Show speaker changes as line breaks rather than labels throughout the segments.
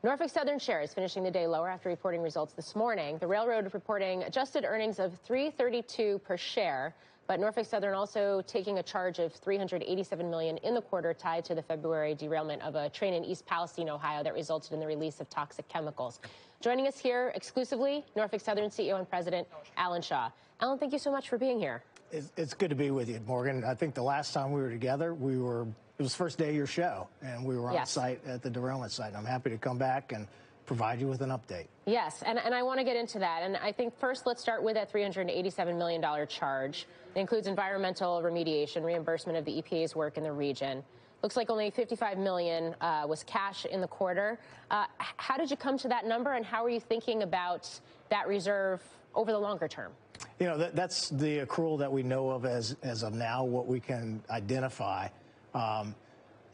Norfolk Southern shares finishing the day lower after reporting results this morning. The railroad reporting adjusted earnings of $3.32 per share. But Norfolk Southern also taking a charge of $387 million in the quarter tied to the February derailment of a train in East Palestine, Ohio, that resulted in the release of toxic chemicals. Joining us here exclusively, Norfolk Southern CEO and President Alan Shaw. Alan, thank you so much for being here.
It's good to be with you, Morgan. I think the last time we were together, it was the first day of your show, and we were on site at the derailment site. And I'm happy to come back and provide you with an update.
Yes, and I want to get into that. And I think first let's start with that $387 million charge. It includes environmental remediation, reimbursement of the EPA's work in the region. Looks like only $55 million was cash in the quarter. How did you come to that number, and how are you thinking about that reserve over the longer term?
You know, that's the accrual that we know of as of now, what we can identify.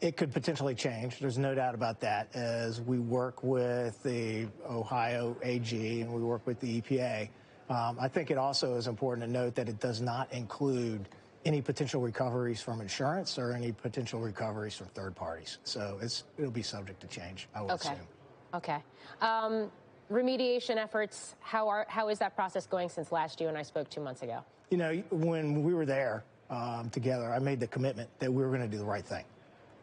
It could potentially change. There's no doubt about that as we work with the Ohio AG and we work with the EPA. I think it also is important to note that it does not include any potential recoveries from insurance or any potential recoveries from third parties. So it'll be subject to change, I would assume.
Okay. Remediation efforts, how is that process going since last you and I spoke 2 months ago?
You know, when we were there together, I made the commitment that we were going to do the right thing.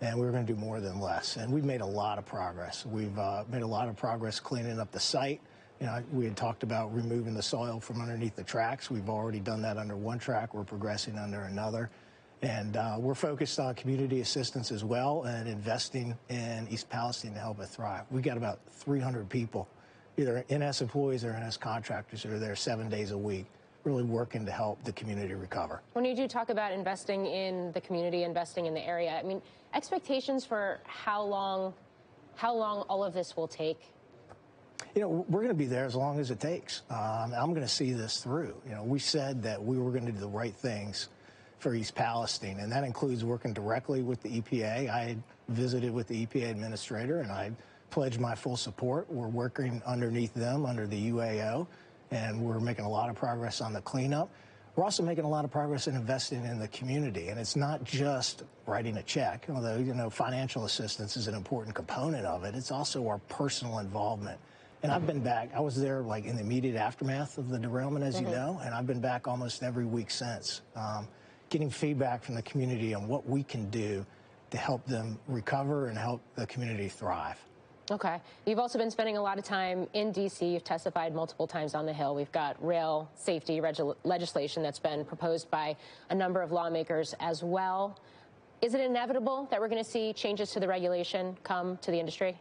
And we were going to do more than less. And we've made a lot of progress. We've made a lot of progress cleaning up the site. You know, we had talked about removing the soil from underneath the tracks. We've already done that under one track. We're progressing under another. And we're focused on community assistance as well and investing in East Palestine to help it thrive. We've got about 300 people, either NS employees or NS contractors, who are there 7 days a week, really working to help the community recover.
When you do talk about investing in the community, investing in the area, I mean, expectations for how long all of this will take?
You know, we're going to be there as long as it takes. I'm going to see this through. You know, we said that we were going to do the right things for East Palestine, and that includes working directly with the EPA. I visited with the EPA administrator, and I pledged my full support. We're working underneath them, under the UAO. And we're making a lot of progress on the cleanup. We're also making a lot of progress in investing in the community. And it's not just writing a check, although, you know, financial assistance is an important component of it. It's also our personal involvement. And I've been back. I was there like in the immediate aftermath of the derailment, as you know, and I've been back almost every week since, getting feedback from the community on what we can do to help them recover and help the community thrive.
Okay. You've also been spending a lot of time in D.C. You've testified multiple times on the Hill. We've got rail safety legislation that's been proposed by a number of lawmakers as well. Is it inevitable that we're going to see changes to the regulation come to the industry?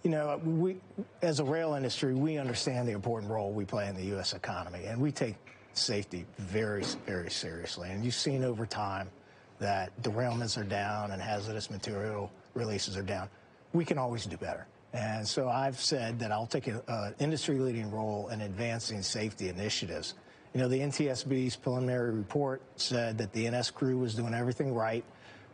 You know, we, as a rail industry, we understand the important role we play in the U.S. economy, and we take safety very, very seriously. And you've seen over time that derailments are down and hazardous material releases are down. We can always do better. And so I've said that I'll take an industry-leading role in advancing safety initiatives. You know, the NTSB's preliminary report said that the NS crew was doing everything right,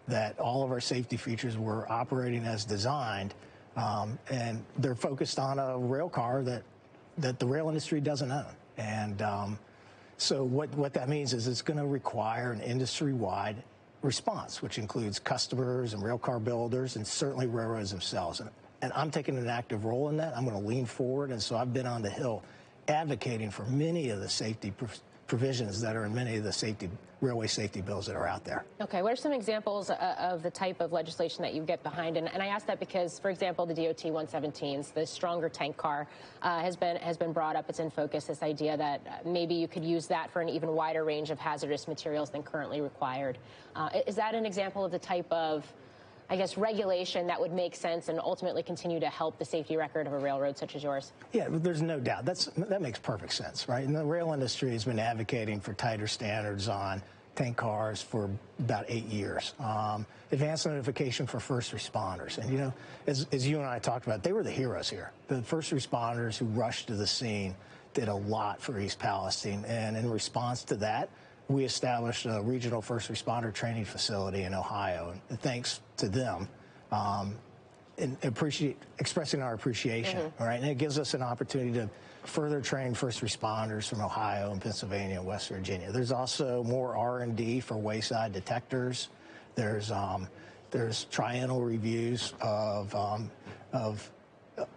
that all of our safety features were operating as designed, and they're focused on a rail car that the rail industry doesn't own. And so what that means is it's going to require an industry-wide response, which includes customers and rail car builders and certainly railroads themselves. And I'm taking an active role in that. I'm going to lean forward. And so I've been on the Hill advocating for many of the safety provisions that are in many of the railway safety bills that are out there.
Okay. What are some examples of the type of legislation that you get behind? And I ask that because, for example, the DOT 117s, the stronger tank car, has been brought up. It's in focus, this idea that maybe you could use that for an even wider range of hazardous materials than currently required. Is that an example of the type of, I guess, regulation that would make sense and ultimately continue to help the safety record of a railroad such as yours? Yeah,
there's no doubt. That makes perfect sense, right? And the rail industry has been advocating for tighter standards on tank cars for about 8 years. Advanced notification for first responders. And, you know, as you and I talked about, they were the heroes here. The first responders who rushed to the scene did a lot for East Palestine. And in response to that, we established a regional first responder training facility in Ohio, and thanks to them, and expressing our appreciation, all right? And it gives us an opportunity to further train first responders from Ohio and Pennsylvania and West Virginia. There's also more R&D for wayside detectors. There's triennial reviews of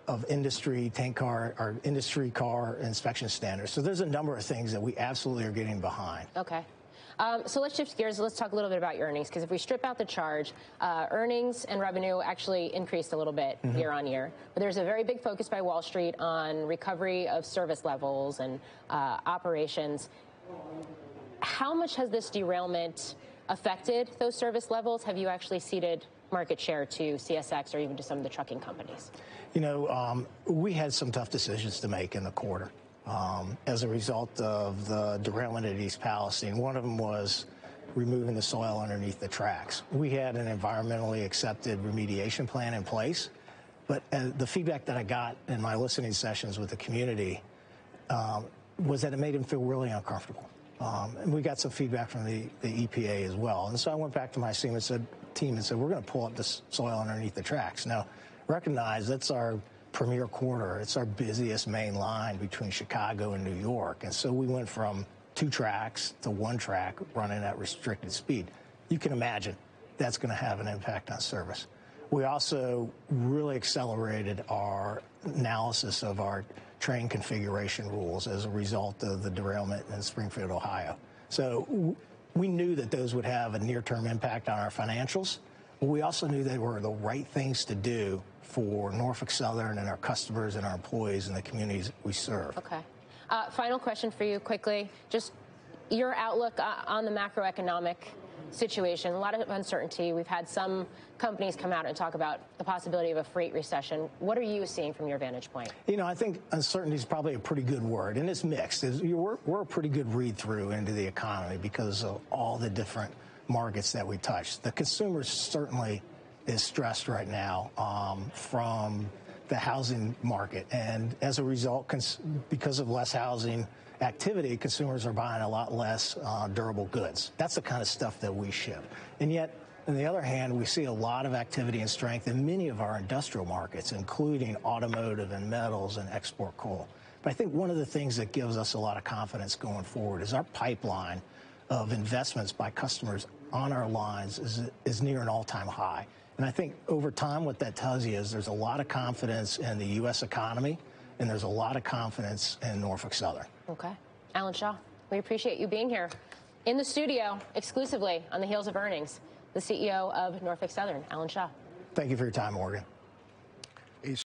of industry tank car or industry car inspection standards. So there's a number of things that we absolutely are getting behind.
Okay. So let's shift gears. Let's talk a little bit about your earnings, because if we strip out the charge, earnings and revenue actually increased a little bit year on year. But there's a very big focus by Wall Street on recovery of service levels and operations. How much has this derailment affected those service levels? Have you actually ceded market share to CSX or even to some of the trucking companies?
You know, we had some tough decisions to make in the quarter as a result of the derailment at East Palestine. One of them was removing the soil underneath the tracks. We had an environmentally accepted remediation plan in place, but the feedback that I got in my listening sessions with the community was that it made them feel really uncomfortable. And we got some feedback from the EPA as well. And so I went back to my team and said, we're going to pull up this soil underneath the tracks. Now, recognize that's our premier corridor. It's our busiest main line between Chicago and New York. And so we went from 2 tracks to 1 track running at restricted speed. You can imagine that's going to have an impact on service. We also really accelerated our analysis of our train configuration rules as a result of the derailment in Springfield, Ohio. So we knew that those would have a near-term impact on our financials, but we also knew they were the right things to do for Norfolk Southern and our customers and our employees and the communities we serve.
Okay. Final question for you quickly. Just your outlook on the macroeconomic situation. A lot of uncertainty. We've had some companies come out and talk about the possibility of a freight recession. What are you seeing from your vantage point? You
know, I think uncertainty is probably a pretty good word, and it's mixed. We're a pretty good read-through into the economy because of all the different markets that we touch. The consumer certainly is stressed right now from the housing market, and as a result, because of less housing activity, consumers are buying a lot less durable goods. That's the kind of stuff that we ship. And yet, on the other hand, we see a lot of activity and strength in many of our industrial markets, including automotive and metals and export coal. But I think one of the things that gives us a lot of confidence going forward is our pipeline of investments by customers on our lines is near an all-time high. And I think over time what that tells you is there's a lot of confidence in the U.S. economy, and there's a lot of confidence in Norfolk Southern.
Okay. Alan Shaw, we appreciate you being here in the studio exclusively on the heels of earnings. The CEO of Norfolk Southern, Alan Shaw.
Thank you for your time, Morgan.